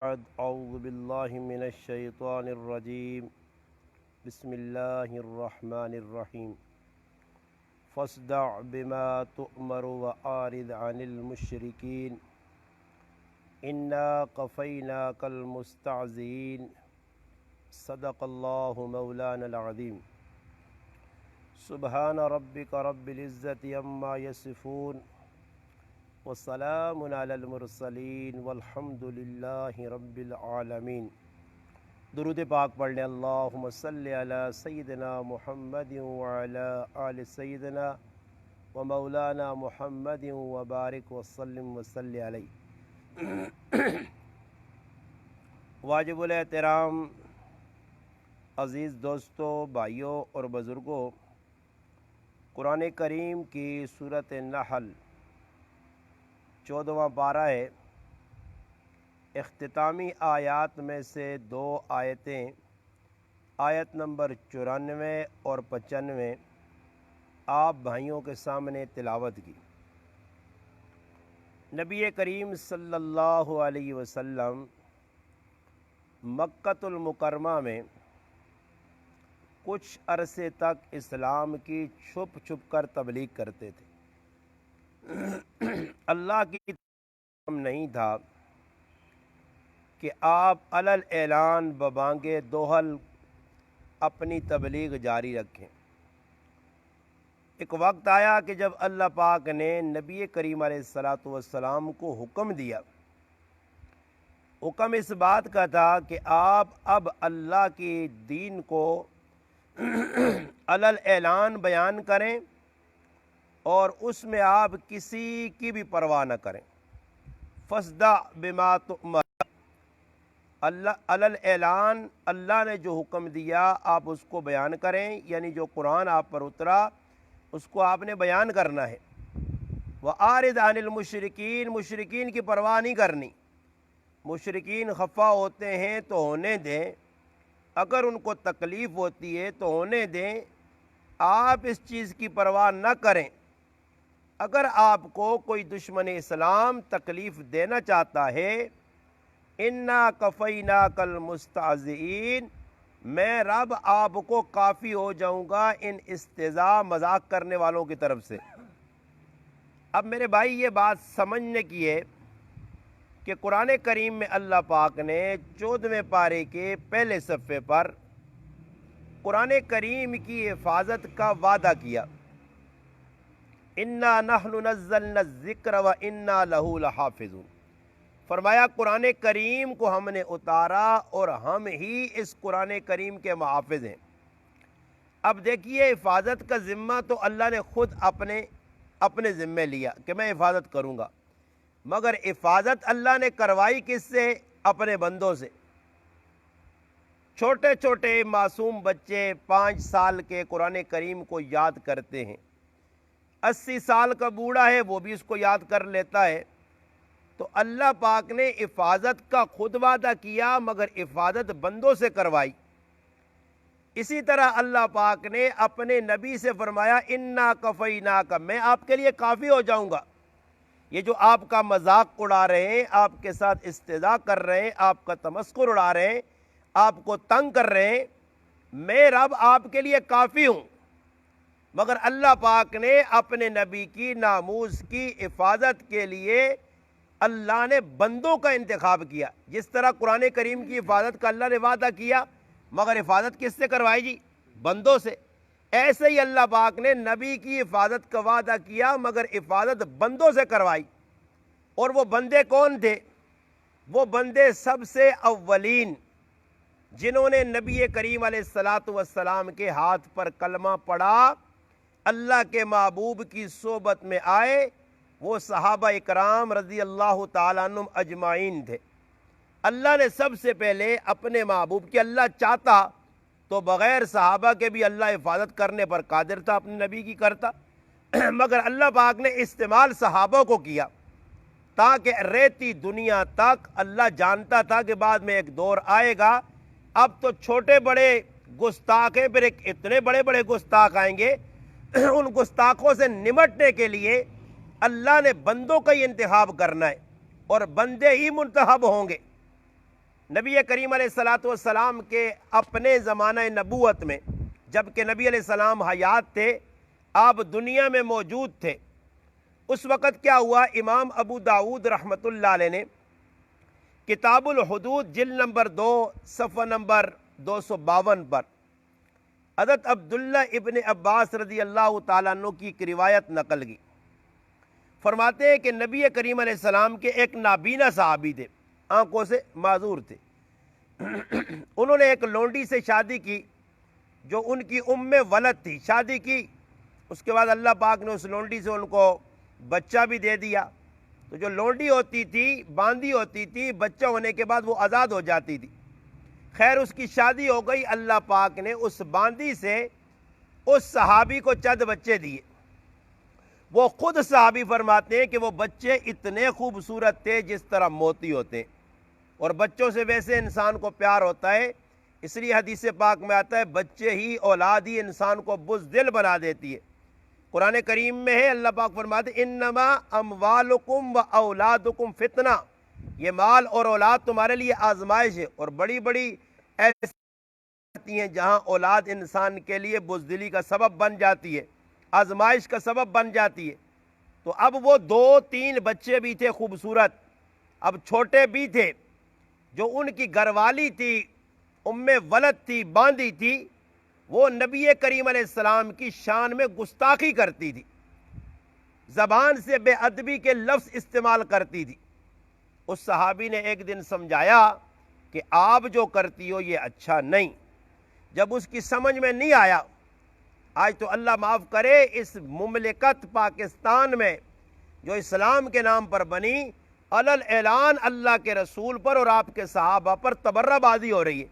أعوذ بالله من الشيطان الرجيم بسم الله الرحمن الرحيم فاصدع بما تؤمر وأعرض عن المشركين إنا كفيناك المستهزئين صدق الله مولانا العظيم سبحان ربك رب العزة عما يصفون والسلام على المرسلین والحمد للہ رب العالمین۔ درود پاک پڑھ لیں۔ اللہم صلی علی سیدنا محمد وعلی آل سیدنا و مولانا محمد وبارک وسلم وصلی علیہ۔ واجب الاحترام عزیز دوستو، بھائیوں اور بزرگوں، قرآن کریم کی سورۃ النحل 14واں پارہ ہے۔ اختتامی آیات میں سے دو آیتیں، آیت نمبر 94 اور 95 آپ بھائیوں کے سامنے تلاوت کی۔ نبی کریم صلی اللہ علیہ وسلم مکۃ المکرمہ میں کچھ عرصے تک اسلام کی چھپ چھپ کر تبلیغ کرتے تھے۔ اللہ کی کام نہیں تھا کہ آپ علل اعلان ببانگ دوحل اپنی تبلیغ جاری رکھیں۔ ایک وقت آیا کہ جب اللہ پاک نے نبی کریم علیہ السلام کو حکم دیا۔ حکم اس بات کا تھا کہ آپ اب اللہ کی دین کو علل اعلان بیان کریں اور اس میں آپ کسی کی بھی پرواہ نہ کریں۔ فاصدع بما تؤمر، علل اعلان اللہ نے جو حکم دیا آپ اس کو بیان کریں، یعنی جو قرآن آپ پر اترا اس کو آپ نے بیان کرنا ہے۔ وَأَعْرِضْ عَنِ الْمُشْرِكِينَ، مشرکین کی پرواہ نہیں کرنی۔ مشرکین خفا ہوتے ہیں تو ہونے دیں، اگر ان کو تکلیف ہوتی ہے تو ہونے دیں، آپ اس چیز کی پرواہ نہ کریں۔ اگر آپ کو کوئی دشمن اسلام تکلیف دینا چاہتا ہے، اِنَّا كَفَيْنَاكَ الْمُسْتَهْزِئِينَ، میں رب آپ کو کافی ہو جاؤں گا ان استہزاء مذاق کرنے والوں کی طرف سے۔ اب میرے بھائی یہ بات سمجھنے کی ہے کہ قرآن کریم میں اللہ پاک نے 14ویں پارے کے پہلے صفحے پر قرآن کریم کی حفاظت کا وعدہ کیا۔ اِنَّا نَحْنُ نَزَّلْنَا الذِّكْرَ وَإِنَّا لَهُ لَحَافِظُونَ، فرمایا قرآن کریم کو ہم نے اتارا اور ہم ہی اس قرآن کریم کے محافظ ہیں۔ اب دیکھیے، حفاظت کا ذمہ تو اللہ نے خود اپنے ذمے لیا کہ میں حفاظت کروں گا، مگر حفاظت اللہ نے کروائی کس سے؟ اپنے بندوں سے۔ چھوٹے چھوٹے معصوم بچے 5 سال کے قرآن کریم کو یاد کرتے ہیں، 80 سال کا بوڑھا ہے وہ بھی اس کو یاد کر لیتا ہے۔ تو اللہ پاک نے حفاظت کا خود وعدہ کیا، مگر حفاظت بندوں سے کروائی۔ اسی طرح اللہ پاک نے اپنے نبی سے فرمایا اِنَّا كَفَيْنَاكَ، میں آپ کے لیے کافی ہو جاؤں گا۔ یہ جو آپ کا مذاق اڑا رہے ہیں، آپ کے ساتھ استہزاء کر رہے ہیں، آپ کا تمسخر اڑا رہے ہیں، آپ کو تنگ کر رہے ہیں، میں رب آپ کے لیے کافی ہوں۔ مگر اللہ پاک نے اپنے نبی کی ناموس کی حفاظت کے لیے اللہ نے بندوں کا انتخاب کیا۔ جس طرح قرآن کریم کی حفاظت کا اللہ نے وعدہ کیا، مگر حفاظت کس سے کروائی جی؟ بندوں سے۔ ایسے ہی اللہ پاک نے نبی کی حفاظت کا وعدہ کیا، مگر حفاظت بندوں سے کروائی۔ اور وہ بندے کون تھے؟ وہ بندے سب سے اولین جنہوں نے نبی کریم علیہ السلام کے ہاتھ پر کلمہ پڑھا، اللہ کے محبوب کی صحبت میں آئے، وہ صحابہ اکرام رضی اللہ تعالیٰ عنہم اجمعین تھے۔ اللہ نے سب سے پہلے اپنے محبوب کی، اللہ چاہتا تو بغیر صحابہ کے بھی اللہ حفاظت کرنے پر قادر تھا، اپنے نبی کی کرتا، مگر اللہ پاک نے استعمال صحابہ کو کیا، تاکہ رہتی دنیا تک اللہ جانتا تھا کہ بعد میں ایک دور آئے گا، اب تو چھوٹے بڑے گستاخ ہیں، پھر ایک اتنے بڑے بڑے گستاخ آئیں گے، ان گستاخوں سے نمٹنے کے لیے اللہ نے بندوں کا ہی انتخاب کرنا ہے، اور بندے ہی منتخب ہوں گے۔ نبی کریم علیہ الصلوۃ والسلام کے اپنے زمانہ نبوت میں، جب کہ نبی علیہ السلام حیات تھے، آپ دنیا میں موجود تھے، اس وقت کیا ہوا؟ امام ابو داؤد رحمۃ اللہ علیہ نے کتاب الحدود جلد نمبر 2 صفحہ نمبر 252 پر حضرت عبداللہ ابن عباس رضی اللہ تعالیٰ عنہ کی ایک روایت نقل کی۔ فرماتے ہیں کہ نبی کریم علیہ السلام کے ایک نابینا صحابی تھے، آنکھوں سے معذور تھے۔ انہوں نے ایک لونڈی سے شادی کی جو ان کی ام ولد تھی، شادی کی، اس کے بعد اللہ پاک نے اس لونڈی سے ان کو بچہ بھی دے دیا۔ تو جو لونڈی ہوتی تھی، باندھی ہوتی تھی، بچہ ہونے کے بعد وہ آزاد ہو جاتی تھی۔ خیر اس کی شادی ہو گئی، اللہ پاک نے اس باندھی سے اس صحابی کو چند بچے دیے۔ وہ خود صحابی فرماتے ہیں کہ وہ بچے اتنے خوبصورت تھے جس طرح موتی ہوتے ہیں، اور بچوں سے ویسے انسان کو پیار ہوتا ہے، اس لیے حدیث پاک میں آتا ہے بچے ہی، اولاد ہی انسان کو بزدل بنا دیتی ہے۔ قرآن کریم میں ہے، اللہ پاک فرماتے ہیں انما اموالکم و اولادکم فتنہ، یہ مال اور اولاد تمہارے لیے آزمائش ہے، اور بڑی بڑی ایسی ہیں جہاں اولاد انسان کے لیے بزدلی کا سبب بن جاتی ہے، آزمائش کا سبب بن جاتی ہے۔ تو اب وہ 2-3 بچے بھی تھے خوبصورت، اب چھوٹے بھی تھے، جو ان کی گھر والی تھی، ام ولد تھی، باندھی تھی، وہ نبی کریم علیہ السلام کی شان میں گستاخی کرتی تھی، زبان سے بے ادبی کے لفظ استعمال کرتی تھی۔ اس صحابی نے ایک دن سمجھایا کہ آپ جو کرتی ہو یہ اچھا نہیں۔ جب اس کی سمجھ میں نہیں آیا، آج تو اللہ معاف کرے اس مملکت پاکستان میں جو اسلام کے نام پر بنی، علل اعلان اللہ کے رسول پر اور آپ کے صحابہ پر تبرہ بازی ہو رہی ہے،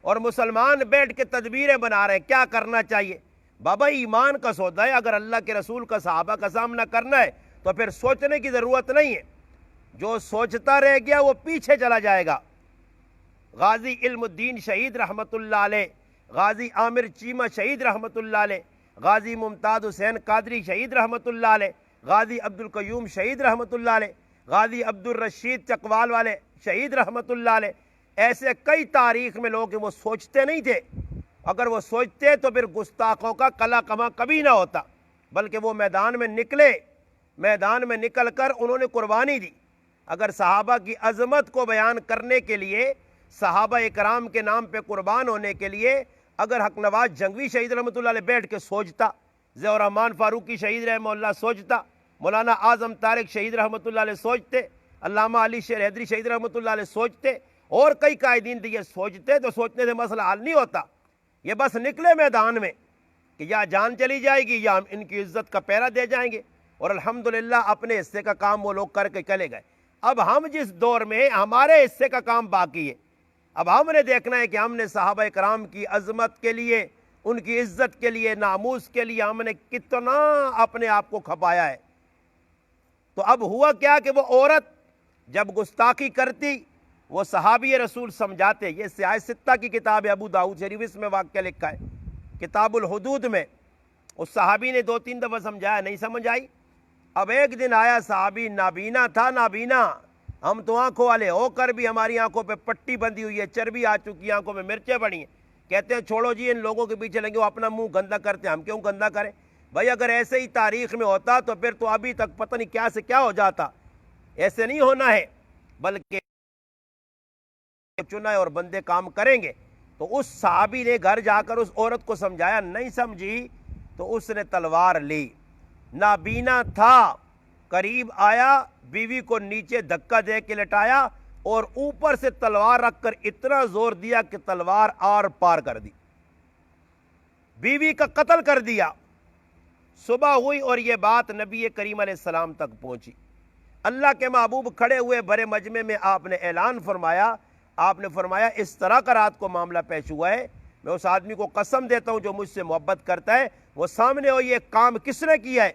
اور مسلمان بیٹھ کے تدبیریں بنا رہے ہیں کیا کرنا چاہیے۔ بابا ایمان کا سودا ہے، اگر اللہ کے رسول کا صحابہ کا سامنا کرنا ہے تو پھر سوچنے کی ضرورت نہیں ہے، جو سوچتا رہ گیا وہ پیچھے چلا جائے گا۔ غازی علم الدین شہید رحمت اللہ علیہ، غازی عامر چیمہ شہید رحمت اللہ علیہ، غازی ممتاز حسین قادری شہید رحمت اللہ علیہ، غازی عبدالقیوم شہید رحمت اللہ علیہ، غازی عبدالرشید چکوال والے شہید رحمت اللہ علیہ، ایسے کئی تاریخ میں لوگ وہ سوچتے نہیں تھے، اگر وہ سوچتے تو پھر گستاخوں کا قلع قمع کبھی نہ ہوتا، بلکہ وہ میدان میں نکلے، میدان میں نکل کر انہوں نے قربانی دی۔ اگر صحابہ کی عظمت کو بیان کرنے کے لیے، صحابہ اکرام کے نام پہ قربان ہونے کے لیے اگر حق نواز جنگوی شہید رحمۃ اللہ علیہ بیٹھ کے سوچتا، ضیاء الرحمن فاروقی شہید رحمہ اللہ سوچتا، مولانا اعظم طارق شہید رحمۃ اللہ علیہ سوچتے، علامہ علی شیر حیدری شہید رحمۃ اللہ علیہ سوچتے، اور کئی قائدین دیے سوچتے، تو سوچنے سے مسئلہ حل نہیں ہوتا۔ یہ بس نکلے میدان میں کہ یا جان چلی جائے گی یا ہم ان کی عزت کا پہرا دے جائیں گے، اور الحمدللہ اپنے حصے کا کام وہ لوگ کر کے چلے گئے۔ اب ہم جس دور میں ہمارے حصے کا کام باقی ہے، اب ہم نے دیکھنا ہے کہ ہم نے صحابہ کرام کی عظمت کے لیے، ان کی عزت کے لیے، ناموس کے لیے ہم نے کتنا اپنے آپ کو کھپایا ہے۔ تو اب ہوا کیا کہ وہ عورت جب گستاخی کرتی، وہ صحابی رسول سمجھاتے، یہ سیاہ ستہ کی کتاب ہے ابو داؤد شریف، اس میں واقعہ لکھا ہے کتاب الحدود میں، اس صحابی نے 2-3 دفعہ سمجھایا، نہیں سمجھ آئی۔ اب ایک دن آیا صحابی، نابینا تھا، نابینا، ہم تو آنکھوں والے ہو کر بھی ہماری آنکھوں پہ پٹی بندھی ہوئی ہے، چربی آ چکی ہے، آنکھوں میں مرچیں پڑی ہیں، کہتے ہیں چھوڑو جی ان لوگوں کے پیچھے لگے، وہ اپنا منہ گندا کرتے ہیں، ہم کیوں گندا کریں؟ بھائی اگر ایسے ہی تاریخ میں ہوتا تو پھر تو ابھی تک پتہ نہیں کیا سے کیا ہو جاتا۔ ایسے نہیں ہونا ہے، بلکہ چنا ہے اور بندے کام کریں گے۔ تو اس صحابی نے گھر جا کر اس عورت کو سمجھایا، نہیں سمجھی تو اس نے تلوار لی، نابینا تھا، قریب آیا، بیوی کو نیچے دھکا دے کے لٹایا اور اوپر سے تلوار رکھ کر اتنا زور دیا کہ تلوار آر پار کر دی، بیوی کا قتل کر دیا۔ صبح ہوئی اور یہ بات نبی کریم علیہ السلام تک پہنچی۔ اللہ کے محبوب کھڑے ہوئے بڑے مجمع میں، آپ نے اعلان فرمایا، آپ نے فرمایا اس طرح کا رات کو معاملہ پیش ہوا ہے، میں اس آدمی کو قسم دیتا ہوں جو مجھ سے محبت کرتا ہے، وہ سامنے ہو، یہ کام کس نے کیا ہے؟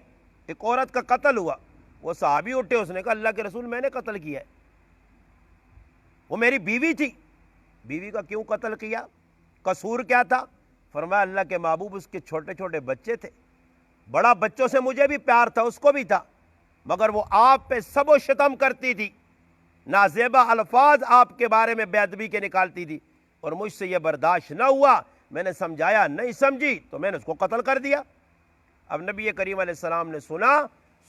ایک عورت کا قتل ہوا۔ وہ صحابی اٹھے، اس نے کہا اللہ کے رسول میں نے قتل کیا ہے، وہ میری بیوی تھی۔ بیوی کا کیوں قتل کیا؟ قصور کیا تھا؟ فرمایا اللہ کے محبوب اس کے چھوٹے چھوٹے بچے تھے، بڑا بچوں سے مجھے بھی پیار تھا، اس کو بھی تھا، مگر وہ آپ پہ سب و شتم کرتی تھی، نازیبا الفاظ آپ کے بارے میں بے ادبی کے نکالتی تھی، اور مجھ سے یہ برداشت نہ ہوا، میں نے سمجھایا، نہیں سمجھی تو میں نے اس کو قتل کر دیا۔ اب نبی کریم علیہ السلام نے سنا،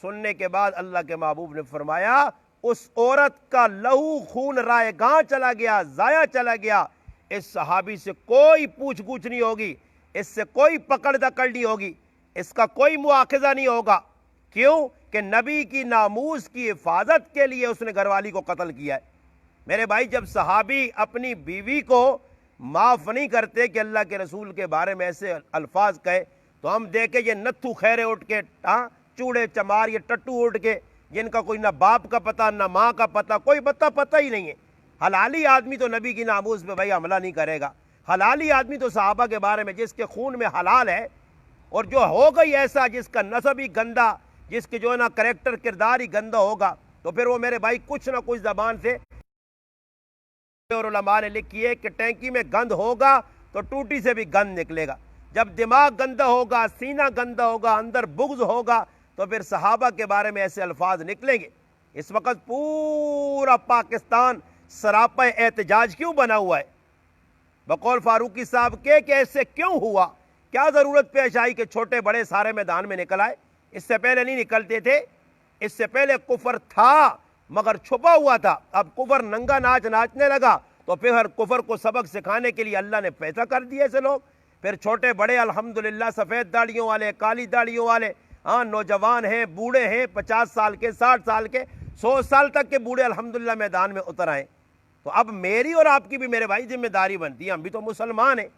سننے کے بعد اللہ کے محبوب نے فرمایا اس عورت کا لہو خون رائے گاں چلا گیا، ضائع چلا گیا، اس صحابی سے کوئی پوچھ گچھ نہیں ہوگی، اس سے کوئی پکڑ دکڑ نہیں ہوگی، اس کا کوئی مواخذہ نہیں ہوگا۔ کیوں کہ نبی کی ناموس کی حفاظت کے لیے اس نے گھر والی کو قتل کیا ہے۔ میرے بھائی، جب صحابی اپنی بیوی کو معاف نہیں کرتے کہ اللہ کے رسول کے بارے میں ایسے الفاظ کہے، تو ہم دیکھیں یہ نتھو خیرے اٹھ کے، چوڑے چمار، یہ ٹٹو اٹھ کے، جن کا کوئی نہ باپ کا پتہ نہ ماں کا پتہ، کوئی پتہ ہی نہیں ہے۔ حلالی آدمی تو نبی کی ناموس پہ بھائی حملہ نہیں کرے گا۔ حلالی آدمی تو صحابہ کے بارے میں، جس کے خون میں حلال ہے، اور جو ہو گئی ایسا جس کا نسب ہی گندہ، جس کے جو ہے نا کریکٹر کردار ہی گندہ ہوگا، تو پھر وہ میرے بھائی کچھ نہ کچھ زبان سے، اور علماء نے لکھی ہے کہ ٹینکی میں گند ہوگا تو ٹوٹی سے بھی گند نکلے گا۔ جب دماغ گندہ ہوگا، سینہ گندہ ہوگا، اندر بغض ہوگا، تو پھر صحابہ کے بارے میں ایسے الفاظ نکلیں گے۔ اس وقت پورا پاکستان سراپا احتجاج کیوں بنا ہوا ہے؟ بقول فاروقی صاحب کے کہ ایسے کیوں ہوا؟ کیا ضرورت پیش آئی کہ چھوٹے بڑے سارے میدان میں نکل آئے؟ اس سے پہلے نہیں نکلتے تھے۔ اس سے پہلے کفر تھا مگر چھپا ہوا تھا، اب کفر ننگا ناچ ناچنے لگا، تو پھر ہر کفر کو سبق سکھانے کے لیے اللہ نے پیدا کر دیے ایسے لوگ۔ پھر چھوٹے بڑے الحمدللہ سفید داڑھیوں والے، کالی داڑھیوں والے، نوجوان ہیں، بوڑھے ہیں، 50 سال کے، 60 سال کے، 100 سال تک کے بوڑھے الحمدللہ میدان میں اتر آئے۔ تو اب میری اور آپ کی بھی میرے بھائی ذمہ داری بنتی ہے، ہم بھی تو مسلمان ہیں،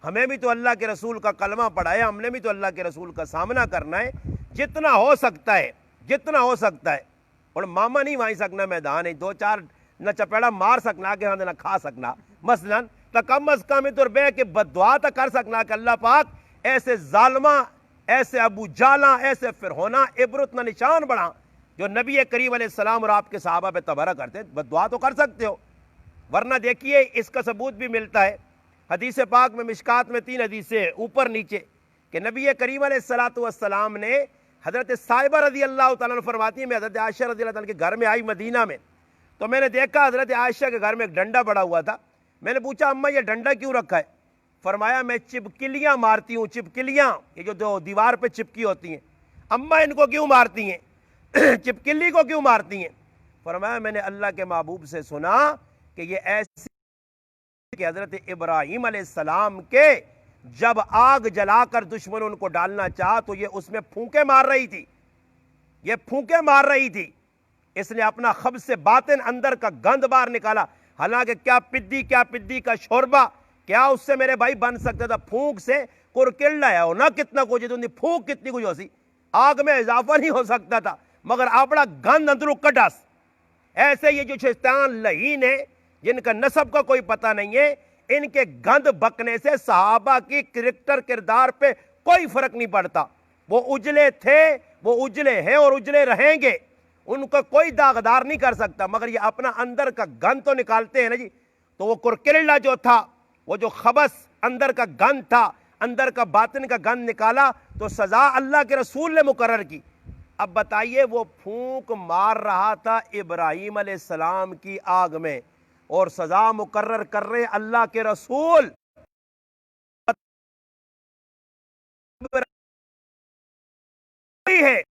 ہمیں بھی تو اللہ کے رسول کا کلمہ پڑھا ہے، ہم نے بھی تو اللہ کے رسول کا سامنا کرنا ہے، جتنا ہو سکتا ہے، جتنا ہو سکتا ہے۔ اور ماما نہیں وہیں سکنا میدان ہے، 2-4 نہ چپیڑا مار سکنا کہ نہ کھا سکنا، مثلا تو کم از کم ادھر بے کہ بددعا تو کر سکنا کہ اللہ پاک ایسے ظالمہ، ایسے ابو جالاں، ایسے فرعوناں عبرت نہ نشان بڑھا جو نبی کریم علیہ السلام اور آپ کے صحابہ پہ تبرہ کرتے، بددعا تو کر سکتے ہو۔ ورنہ دیکھیے اس کا ثبوت بھی ملتا ہے حدیث پاک میں، مشکات میں 3 حدیثیں اوپر نیچے، کہ نبی کریم علیہ السلام نے حضرت صائبہ رضی اللہ تعالیٰ عنہ فرماتی ہیں، میں حضرت عائشہ رضی اللہ تعالیٰ کے گھر میں آئی مدینہ میں، تو میں نے دیکھا حضرت عائشہ کے گھر میں ایک ڈنڈا پڑا ہوا تھا۔ میں نے پوچھا اماں یہ ڈنڈا کیوں رکھا ہے؟ فرمایا میں چپکلیاں مارتی ہوں، چپکلیاں، یہ جو دیوار پہ چپکی ہوتی ہیں، اماں ان کو کیوں مارتی ہیں؟ چپکلی کو کیوں مارتی ہیں؟ فرمایا میں نے اللہ کے محبوب سے سنا کہ یہ ایسی کہ حضرت ابراہیم علیہ السلام کے جب آگ جلا کر دشمن ان کو ڈالنا چاہا تو یہ اس میں پھونکے مار رہی تھی، یہ پھونکے مار رہی تھی، اس نے اپنا خبز سے باطن اندر کا گند باہر نکالا۔ حالانکہ کیا پدی کا شوربہ کیا اس سے میرے بھائی بن سکتا تھا؟ پھونک سے کرکلڑا ہے ہونا کتنا کچھ ہے، پھونک کتنی کچھ ہو سی، آگ میں اضافہ نہیں ہو سکتا تھا، مگر اپنا گند اندروں کٹاس۔ ایسے یہ جو شیطان لعین ہے، جن کا نسب کا کوئی پتہ نہیں ہے، ان کے گند بکنے سے صحابہ کی کریکٹر کردار پہ کوئی فرق نہیں پڑتا۔ وہ اجلے تھے، وہ اجلے ہیں اور اجلے رہیں گے، ان کا کوئی داغدار نہیں کر سکتا، مگر یہ اپنا اندر کا گند تو نکالتے ہیں نا جی۔ تو وہ کرکلڑا جو تھا، وہ جو خبث اندر کا گند تھا، اندر کا باطن کا گند نکالا، تو سزا اللہ کے رسول نے مقرر کی۔ اب بتائیے وہ پھونک مار رہا تھا ابراہیم علیہ السلام کی آگ میں، اور سزا مقرر کر رہے اللہ کے رسول۔